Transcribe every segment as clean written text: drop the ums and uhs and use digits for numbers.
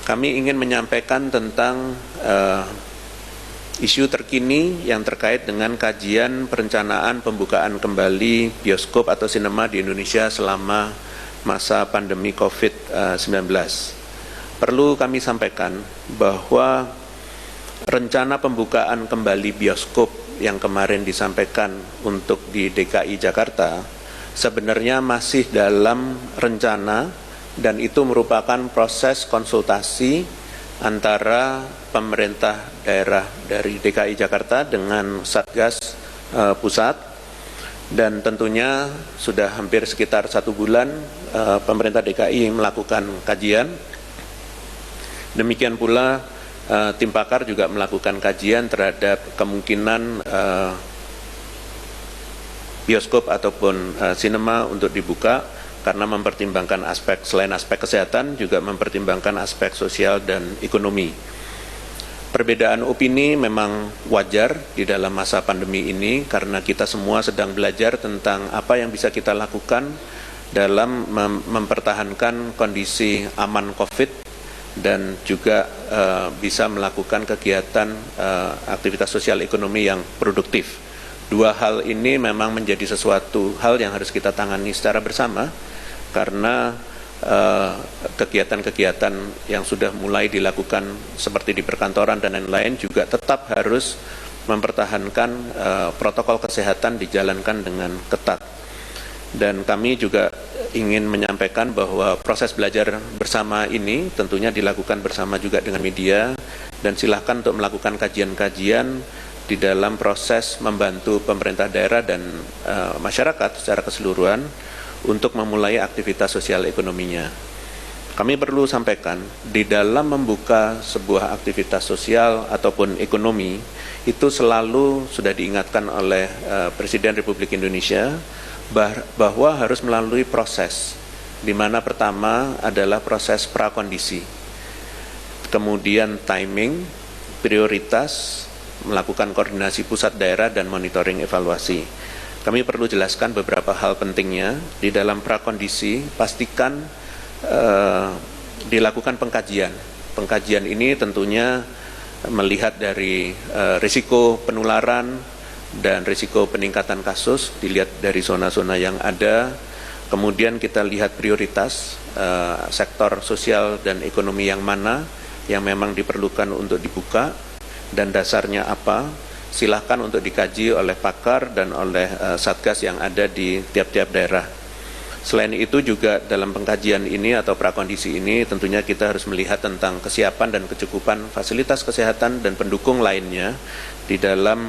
kami ingin menyampaikan tentang isu terkini yang terkait dengan kajian perencanaan pembukaan kembali bioskop atau sinema di Indonesia selama masa pandemi COVID-19. Perlu kami sampaikan bahwa rencana pembukaan kembali bioskop yang kemarin disampaikan untuk di DKI Jakarta sebenarnya masih dalam rencana, dan itu merupakan proses konsultasi antara pemerintah daerah dari DKI Jakarta dengan Satgas pusat, dan tentunya sudah hampir sekitar 1 bulan pemerintah DKI melakukan kajian. Demikian pula tim pakar juga melakukan kajian terhadap kemungkinan bioskop ataupun sinema untuk dibuka, karena mempertimbangkan aspek, selain aspek kesehatan, juga mempertimbangkan aspek sosial dan ekonomi. Perbedaan opini memang wajar di dalam masa pandemi ini, karena kita semua sedang belajar tentang apa yang bisa kita lakukan dalam mempertahankan kondisi aman COVID dan juga bisa melakukan kegiatan aktivitas sosial ekonomi yang produktif. Dua hal ini memang menjadi sesuatu hal yang harus kita tangani secara bersama, karena kegiatan-kegiatan yang sudah mulai dilakukan seperti di perkantoran dan lain-lain juga tetap harus mempertahankan protokol kesehatan dijalankan dengan ketat. Dan kami juga ingin menyampaikan bahwa proses belajar bersama ini tentunya dilakukan bersama juga dengan media, dan silakan untuk melakukan kajian-kajian di dalam proses membantu pemerintah daerah dan masyarakat secara keseluruhan untuk memulai aktivitas sosial ekonominya. Kami perlu sampaikan, di dalam membuka sebuah aktivitas sosial ataupun ekonomi, itu selalu sudah diingatkan oleh Presiden Republik Indonesia bahwa harus melalui proses, di mana pertama adalah proses prakondisi, kemudian timing, prioritas, melakukan koordinasi pusat daerah, dan monitoring evaluasi. Kami perlu jelaskan beberapa hal pentingnya. Di dalam prakondisi, pastikan dilakukan pengkajian. Pengkajian ini tentunya melihat dari risiko penularan dan risiko peningkatan kasus, dilihat dari zona-zona yang ada. Kemudian kita lihat prioritas sektor sosial dan ekonomi yang mana yang memang diperlukan untuk dibuka, dan dasarnya apa. Silahkan untuk dikaji oleh pakar dan oleh Satgas yang ada di tiap-tiap daerah. Selain itu juga dalam pengkajian ini atau prakondisi ini tentunya kita harus melihat tentang kesiapan dan kecukupan fasilitas kesehatan dan pendukung lainnya di dalam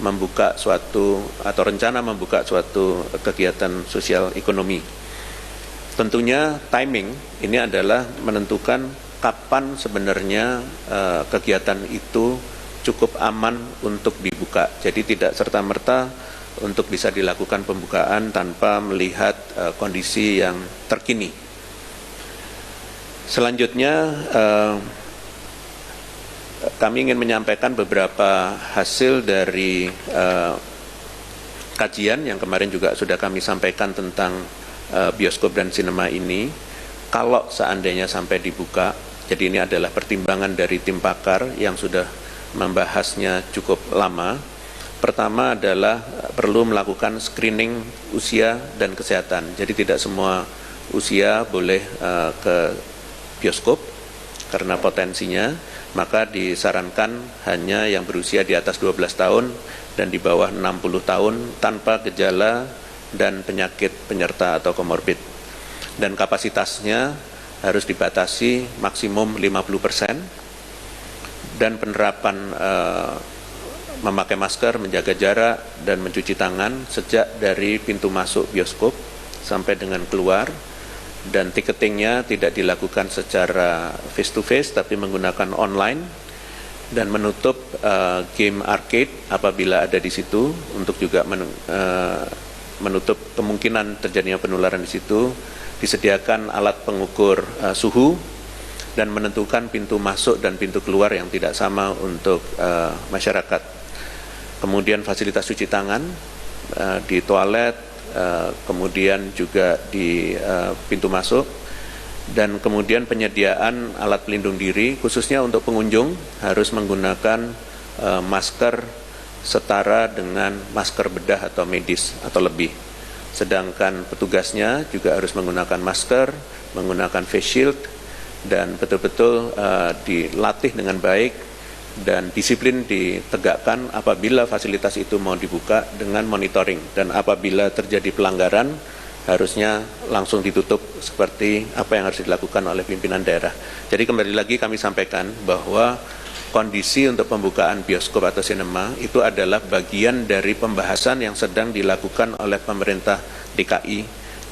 membuka suatu atau rencana membuka suatu kegiatan sosial ekonomi. Tentunya timing ini adalah menentukan kapan sebenarnya kegiatan itu cukup aman untuk dibuka. Jadi tidak serta-merta untuk bisa dilakukan pembukaan tanpa melihat kondisi yang terkini. Selanjutnya, kami ingin menyampaikan beberapa hasil dari kajian yang kemarin juga sudah kami sampaikan tentang bioskop dan sinema ini. Kalau seandainya sampai dibuka, jadi ini adalah pertimbangan dari tim pakar yang sudah membahasnya cukup lama. Pertama adalah perlu melakukan screening usia dan kesehatan. Jadi tidak semua usia boleh ke bioskop karena potensinya, maka disarankan hanya yang berusia di atas 12 tahun dan di bawah 60 tahun tanpa gejala dan penyakit penyerta atau komorbid. Dan kapasitasnya harus dibatasi maksimum 50%. Dan penerapan memakai masker, menjaga jarak, dan mencuci tangan sejak dari pintu masuk bioskop sampai dengan keluar. Dan tiketingnya tidak dilakukan secara face to face tapi menggunakan online, dan menutup game arcade apabila ada di situ untuk juga menutup kemungkinan terjadinya penularan di situ. Disediakan alat pengukur suhu dan menentukan pintu masuk dan pintu keluar yang tidak sama untuk masyarakat. Kemudian fasilitas cuci tangan di toilet, kemudian juga di pintu masuk, Dan kemudian penyediaan alat pelindung diri khususnya untuk pengunjung harus menggunakan masker setara dengan masker bedah atau medis atau lebih. Sedangkan petugasnya juga harus menggunakan masker, menggunakan face shield, dan betul-betul dilatih dengan baik dan disiplin ditegakkan apabila fasilitas itu mau dibuka dengan monitoring. Dan apabila terjadi pelanggaran, harusnya langsung ditutup seperti apa yang harus dilakukan oleh pimpinan daerah. Jadi kembali lagi kami sampaikan bahwa kondisi untuk pembukaan bioskop atau sinema itu adalah bagian dari pembahasan yang sedang dilakukan oleh pemerintah DKI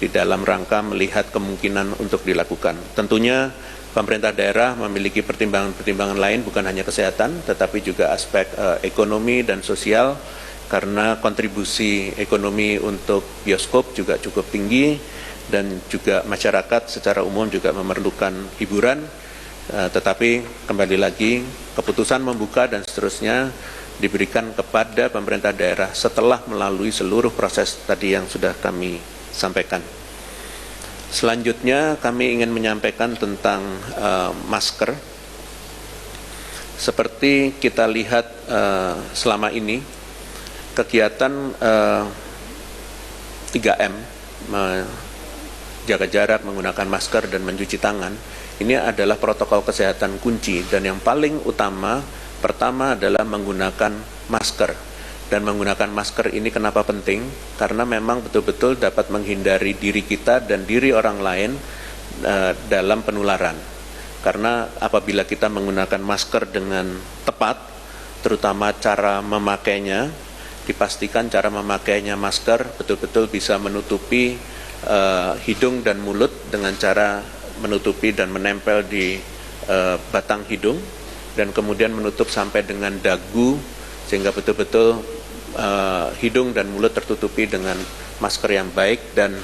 di dalam rangka melihat kemungkinan untuk dilakukan. Tentunya pemerintah daerah memiliki pertimbangan-pertimbangan lain, bukan hanya kesehatan, tetapi juga aspek ekonomi dan sosial, karena kontribusi ekonomi untuk bioskop juga cukup tinggi dan juga masyarakat secara umum juga memerlukan hiburan, tetapi kembali lagi keputusan membuka dan seterusnya diberikan kepada pemerintah daerah setelah melalui seluruh proses tadi yang sudah kami sampaikan. Selanjutnya kami ingin menyampaikan tentang masker. Seperti kita lihat selama ini kegiatan 3M, menjaga jarak, menggunakan masker, dan mencuci tangan, ini adalah protokol kesehatan kunci. Dan yang paling utama, pertama adalah menggunakan masker. Dan menggunakan masker ini kenapa penting? Karena memang betul-betul dapat menghindari diri kita dan diri orang lain dalam penularan. Karena apabila kita menggunakan masker dengan tepat, terutama cara memakainya, dipastikan cara memakainya masker betul-betul bisa menutupi hidung dan mulut dengan cara menutupi dan menempel di batang hidung, dan kemudian menutup sampai dengan dagu, sehingga betul-betul hidung dan mulut tertutupi dengan masker yang baik, dan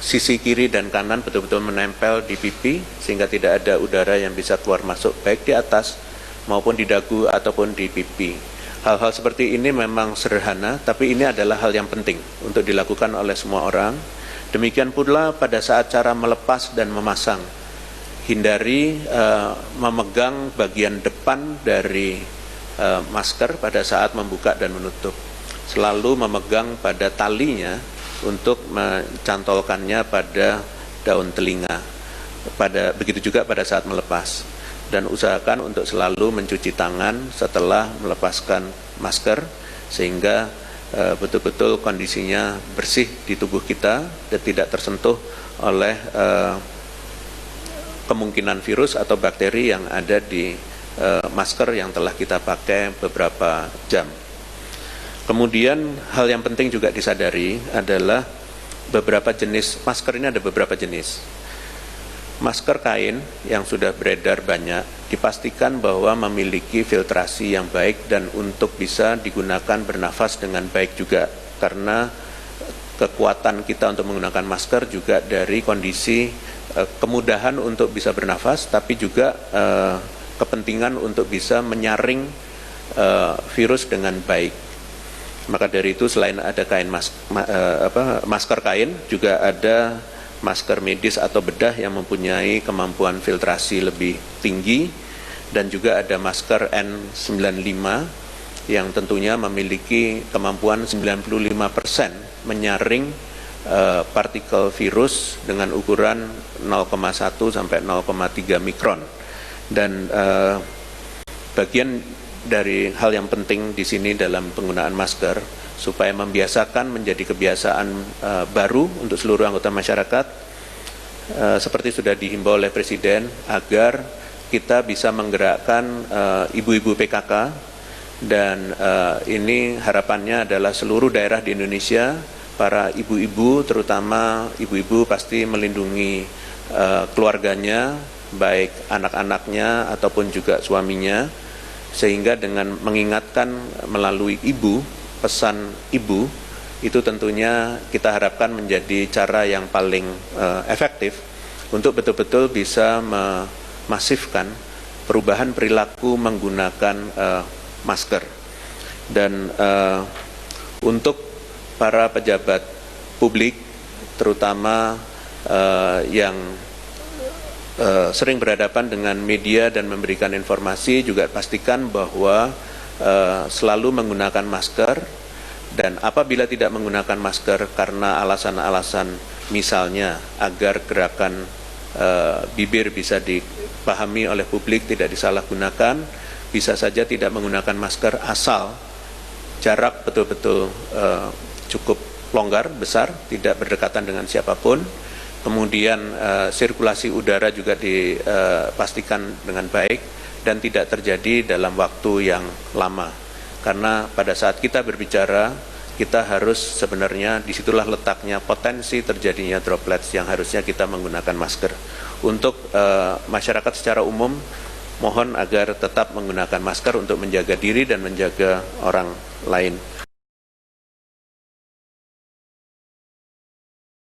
sisi kiri dan kanan betul-betul menempel di pipi sehingga tidak ada udara yang bisa keluar masuk baik di atas maupun di dagu ataupun di pipi. Hal-hal seperti ini memang sederhana, tapi ini adalah hal yang penting untuk dilakukan oleh semua orang. Demikian pula pada saat cara melepas dan memasang. Hindari memegang bagian depan dari masker pada saat membuka dan menutup. Selalu memegang pada talinya untuk mencantolkannya pada daun telinga. Begitu juga pada saat melepas. Dan usahakan untuk selalu mencuci tangan setelah melepaskan masker, sehingga betul-betul kondisinya bersih di tubuh kita dan tidak tersentuh oleh kemungkinan virus atau bakteri yang ada di masker yang telah kita pakai beberapa jam. Kemudian hal yang penting juga disadari adalah beberapa jenis masker ini, ada beberapa jenis. Masker kain yang sudah beredar banyak dipastikan bahwa memiliki filtrasi yang baik dan untuk bisa digunakan bernafas dengan baik juga, karena kekuatan kita untuk menggunakan masker juga dari kondisi kemudahan untuk bisa bernafas, tapi juga kepentingan untuk bisa menyaring virus dengan baik. Maka dari itu selain ada masker kain, juga ada masker medis atau bedah yang mempunyai kemampuan filtrasi lebih tinggi, dan juga ada masker N95 yang tentunya memiliki kemampuan 95% menyaring partikel virus dengan ukuran 0,1 sampai 0,3 mikron. Dan bagian dari hal yang penting di sini dalam penggunaan masker, supaya membiasakan menjadi kebiasaan baru untuk seluruh anggota masyarakat, seperti sudah dihimbau oleh Presiden, agar kita bisa menggerakkan ibu-ibu PKK, dan ini harapannya adalah seluruh daerah di Indonesia, para ibu-ibu, terutama ibu-ibu pasti melindungi keluarganya, baik anak-anaknya ataupun juga suaminya, sehingga dengan mengingatkan melalui ibu, pesan ibu, itu tentunya kita harapkan menjadi cara yang paling efektif untuk betul-betul bisa memasifkan perubahan perilaku menggunakan masker. Dan untuk para pejabat publik, terutama yang sering berhadapan dengan media dan memberikan informasi, juga pastikan bahwa selalu menggunakan masker, dan apabila tidak menggunakan masker karena alasan-alasan misalnya agar gerakan bibir bisa dipahami oleh publik, tidak disalahgunakan, bisa saja tidak menggunakan masker asal jarak betul-betul cukup longgar, besar, tidak berdekatan dengan siapapun. Kemudian sirkulasi udara juga dipastikan dengan baik dan tidak terjadi dalam waktu yang lama. Karena pada saat kita berbicara, kita harus sebenarnya disitulah letaknya potensi terjadinya droplets yang harusnya kita menggunakan masker. Untuk masyarakat secara umum, mohon agar tetap menggunakan masker untuk menjaga diri dan menjaga orang lain.